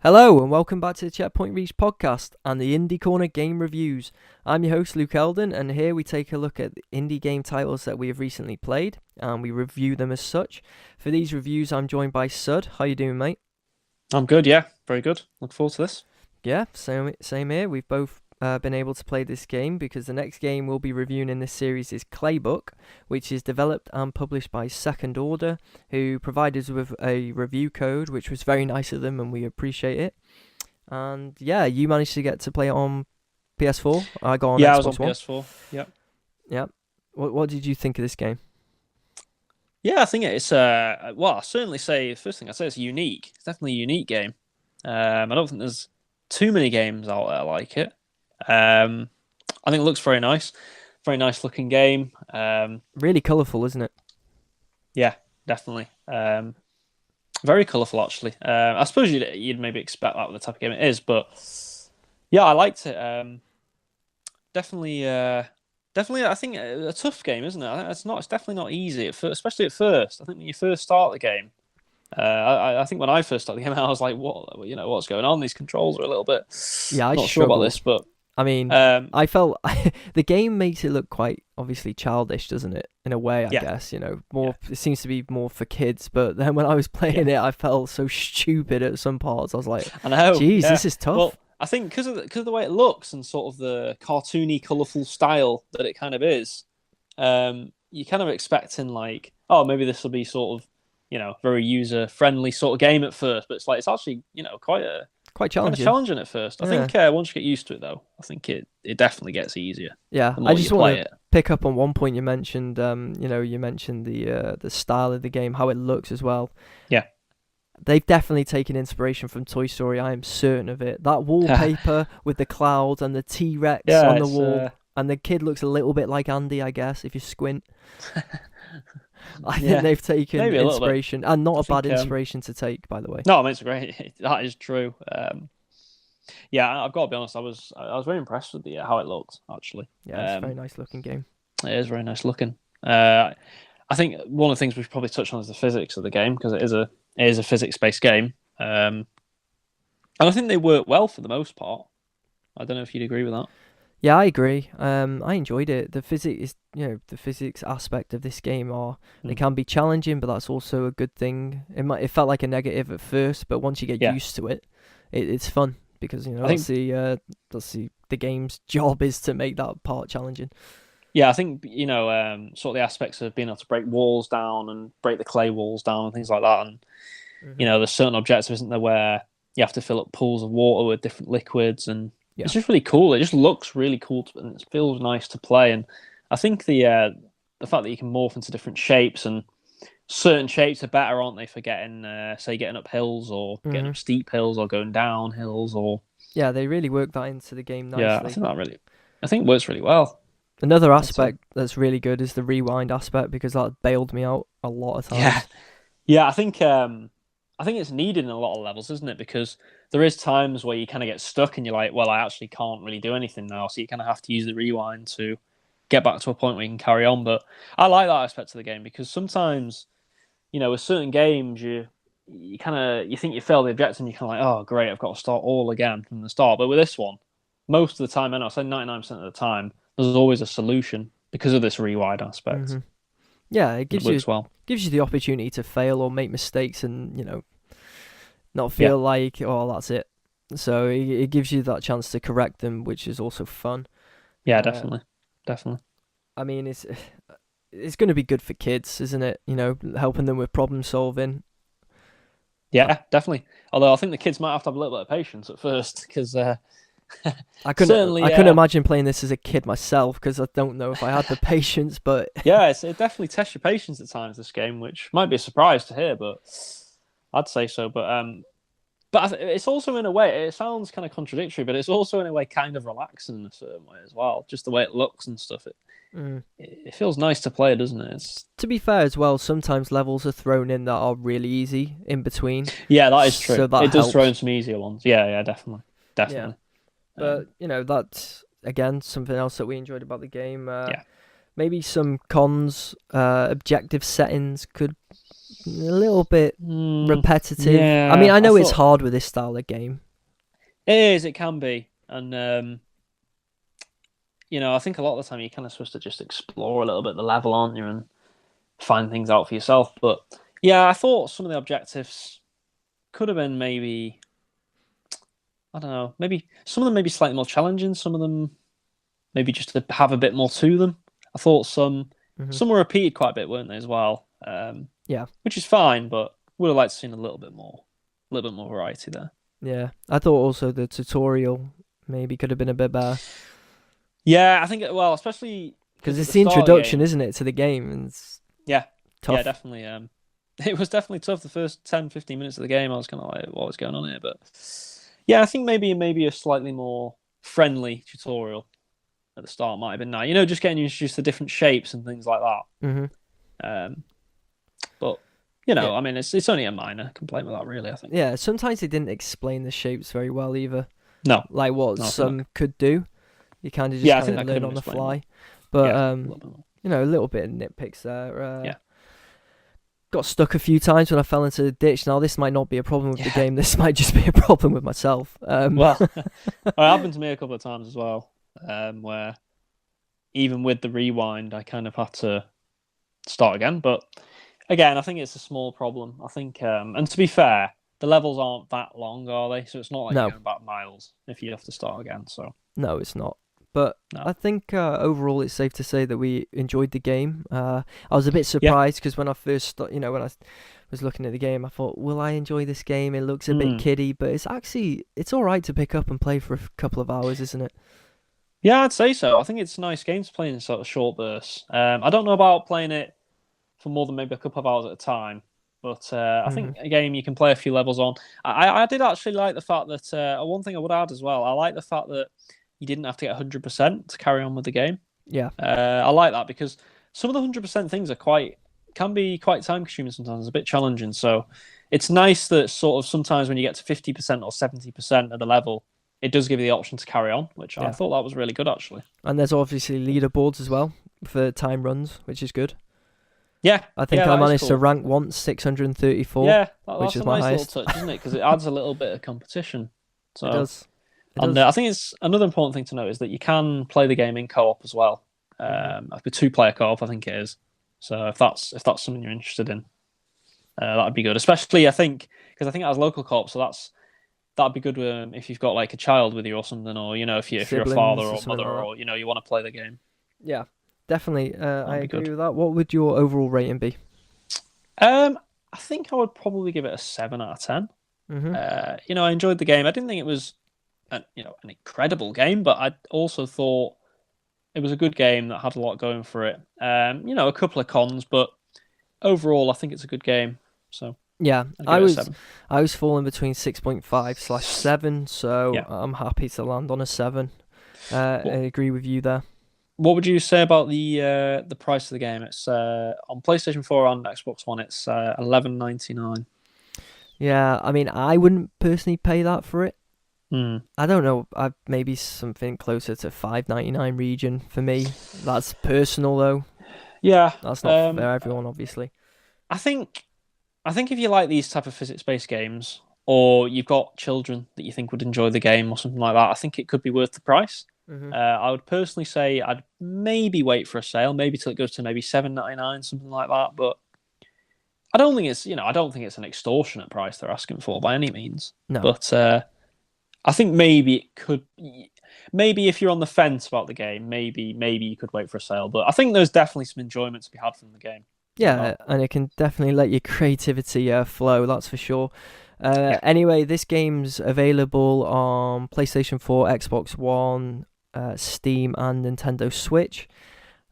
Hello and welcome back to the Checkpoint Reach podcast and the Indie Corner Game Reviews. I'm your host Luke Eldon, and here we take a look at the indie game titles that we have recently played and we review them as such. For these reviews I'm joined by Sud. How you doing, mate? I'm good, yeah. Very good. Look forward to this. Yeah, same here. We've both been able to play this game because the next game we'll be reviewing in this series is Claybook, which is developed and published by Second Order, who provided us with a review code, which was very nice of them and we appreciate it. And yeah, you managed to get to play it on PS4. I got on Yeah, Xbox I was on One. PS4. Yep. Yeah. What did you think of this game? Yeah, I think it's I certainly say first thing I say it's unique. It's definitely a unique game. I don't think there's too many games out there like it. I think it looks very nice looking game. Really colourful, isn't it? Yeah, definitely. Very colourful actually. I suppose you'd maybe expect that with the type of game it is, but yeah, I liked it. Definitely, definitely. I think a tough game, isn't it? It's not. It's definitely not easy, especially at first. I think when you first start the game, I think when I first started the game, I was like, "What? What's going on? These controls are a little bit Yeah, I not sure about struggled. this." But I mean, um, I felt the game makes it look quite obviously childish, doesn't it? In a way, I yeah, guess, yeah, more. It seems to be more for kids. But then when I was yeah. playing it, I felt so stupid at some parts. I was like, I know. "Geez, Yeah. this is Well, tough." I think because of the way it looks and sort of the cartoony, colourful style that it kind of is, you're kind of expecting like, oh, maybe this will be sort of, very user friendly sort of game at first, but it's actually, Quite kind of challenging. challenging at first. I Yeah, think once you get used to it, though, I think it definitely gets easier yeah. the I more you just want play to it. pick up on one point you mentioned. You mentioned the style of the game, how it looks as well. Yeah. They've definitely taken inspiration from Toy Story. I am certain of it. That wallpaper with the clouds and the T-Rex Yeah, on the it's wall, and the kid looks a little bit like Andy, I guess, if you squint. I think yeah, they've taken maybe a little bit. inspiration, and not I a bad think inspiration to take, by the way. no, I mean it's great. That is true. Yeah, I've got to be honest. I was very impressed with the how it looked actually. Yeah, it's a very nice looking game. It is very nice looking. I think one of the things we should probably touch on is the physics of the game because it is a physics based game, and I think they work well for the most part. I don't know if you'd agree with that. Yeah, I agree. I enjoyed it. The physics, the physics aspect of this game they Mm. can be challenging, but that's also a good thing. It felt like a negative at first, but once you get Yeah, used to it, it's fun because I think the game's job is to make that part challenging. I think sort of the aspects of being able to break walls down and break the clay walls down and things like that, and Hmm. there's certain objectives, isn't there, where you have to fill up pools of water with different liquids, and Yeah, it's just really cool. It just looks really cool, and it feels nice to play. And I think the fact that you can morph into different shapes and certain shapes are better, aren't they, for getting say getting up hills or getting hmm up steep hills or going down hills or yeah, they really work that into the game yeah. nicely. I think it works really well. Another I'd say. aspect that's really good is the rewind aspect because that bailed me out a lot of Yeah, times. yeah. I think it's needed in a lot of levels, isn't it? Because there is times where you kind of get stuck and you're like, well, I actually can't really do anything now, so you kind of have to use the rewind to get back to a point where you can carry on. But I like that aspect of the game because sometimes, with certain games, you think you failed the objective and you're kind of like, oh, great, I've got to start all again from the start. But with this one, most of the time, and I'll say 99% of the time, there's always a solution because of this rewind aspect. Hmm. Yeah, it It gives you works well. gives you the opportunity to fail or make mistakes and not Yeah, feel like, oh, that's it. So it gives you that chance to correct them, which is also fun. yeah, Uh, definitely, definitely. I mean, it's going to be good for kids, isn't it? Helping them with problem solving. I, Yeah, definitely. Although I think the kids might have to have a little bit of patience at first because I certainly, couldn't imagine playing this as a kid myself because I don't know if I had the patience. But yeah, it definitely tests your patience at times. This game, which might be a surprise to hear, but I'd say so. But it's also in a way, it sounds kind of contradictory, but it's also in a way kind of relaxing in a certain way as well. Just the way it looks and stuff. mm, It feels nice to play, doesn't it? to be fair as well, sometimes levels are thrown in that are really easy in between, Yeah, that is true. so that It does throw helps. in some easier ones. Yeah, yeah, definitely, Yeah. definitely. But Um, that's again something else that we enjoyed about the game. yeah, Maybe some cons, objective settings could little bit repetitive. Yeah, I mean, I know it's thought hard with this style of game. it is. It can be, and I think a lot of the time you're kind of supposed to just explore a little bit the level, aren't you, and find things out for yourself. But yeah, I thought some of the objectives could have been maybe, I don't know, maybe some of them maybe slightly more challenging. Some of them maybe just to have a bit more to them. I thought some were repeated quite a bit, weren't they, as well? Yeah. Which is fine, but would have liked to seen a little bit more variety there. Yeah, I thought also the tutorial maybe could have been a bit better. Yeah, I think especially because at it's the the start of the introduction, game. isn't it, to the game? And it's Yeah, tough. yeah, definitely. It was definitely tough. The first 10, 15 minutes of the game, I was kind of like, what was going on here? But yeah, I think maybe a slightly more friendly tutorial at the start might have been nice. Just getting you introduced to different shapes and things like that. But Yeah. I mean, it's only a minor complaint with that, really. I think. Yeah, sometimes they didn't explain the shapes very well either. No, like what No, I some could do. You kind of Yeah, I just think kind that of could learn have on been the explained fly. But yeah, a little bit more. a little bit of nitpicks there. Yeah. Got stuck a few times when I fell into the ditch. Now this might not be a problem with the Yeah. game. This might just be a problem with myself. Well, it happened to me a couple of times as well, where even with the rewind, I kind of had to start again. But again, I think it's a small problem. I think, and to be fair, the levels aren't that long, are they? So it's not like No. you're going back miles if you have to start again. So No, it's not. But No. I think overall it's safe to say that we enjoyed the game. I was a bit surprised because when I first, when I was looking at the game, I thought, will I enjoy this game? It looks a bit kiddie, but it's all right to pick up and play for a couple of hours, isn't it? Yeah, I'd say so. I think it's a nice game to play in sort of short bursts. I don't know about playing it for more than maybe a couple of hours at a time, but I think a game you can play a few levels on. I did actually like the fact that one thing I would add as well. I like the fact that you didn't have to get 100% to carry on with the game. Yeah. I like that because some of the 100% things can be quite time consuming sometimes, a bit challenging. So it's nice that sort of sometimes when you get to 50% or 70% of the level, it does give you the option to carry on, which I thought that was really good actually. And there's obviously leaderboards as well for time runs, which is good. Yeah, I think I managed to rank once 634. Yeah, which is a my nice highest. little touch, isn't it? Because it adds a little bit of competition. So, It does. I think it's another important thing to note is that you can play the game in co-op as well. With 2-player co-op, I think it is. So if that's something you're interested in, that'd be good. Especially, I think, because I think it has local co-op, so that'd be good if you've got like a child with you or something, or if you're a father or mother, or you want to play the game. Yeah, definitely. I agree with that. What would your overall rating be? I think I would probably give it a 7 out of 10. I enjoyed the game. I didn't think it was an incredible game, but I also thought it was a good game that had a lot going for it. A couple of cons, but overall, I think it's a good game. So yeah, I was falling between 6.5/7, so I'm happy to land on a 7. I agree with you there. What would you say about the price of the game? It's on PlayStation 4 and Xbox One. It's $11.99. Yeah, I mean, I wouldn't personally pay that for it. I don't know. Maybe something closer to $5.99 region for me. That's personal though. Yeah, that's not for everyone, obviously. I think if you like these type of physics-based games, or you've got children that you think would enjoy the game or something like that, I think it could be worth the price. I would personally say I'd maybe wait for a sale, maybe till it goes to maybe $7.99, something like that. But I don't think it's an extortionate price they're asking for by any means. No. But I think maybe it could. Maybe if you're on the fence about the game, maybe you could wait for a sale. But I think there's definitely some enjoyment to be had from the game. Yeah, and it can definitely let your creativity flow. That's for sure. Anyway, this game's available on PlayStation 4, Xbox One, Steam, and Nintendo Switch.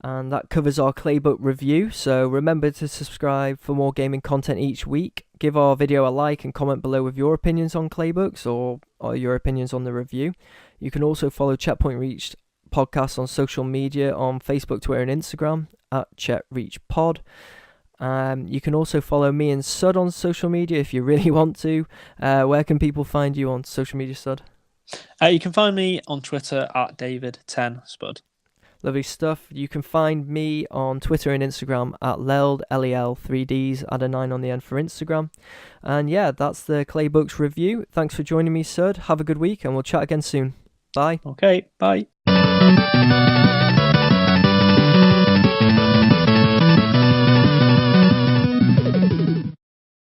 And that covers our Claybook review. So remember to subscribe for more gaming content each week. Give our video a like and comment below with your opinions on Claybooks or your opinions on the review. You can also follow Checkpoint Reach podcast on social media on Facebook, Twitter, and Instagram at ChetReachPod. You can also follow me and Sud on social media if you really want to. Where can people find you on social media, Sud? You can find me on Twitter at David10Spud. Lovely stuff. You can find me on Twitter and Instagram at Leld, LEL3Ds, add a 9 on the end for Instagram. And yeah, that's the Claybooks review. Thanks for joining me, Sud. Have a good week, and we'll chat again soon. Bye. Okay, bye.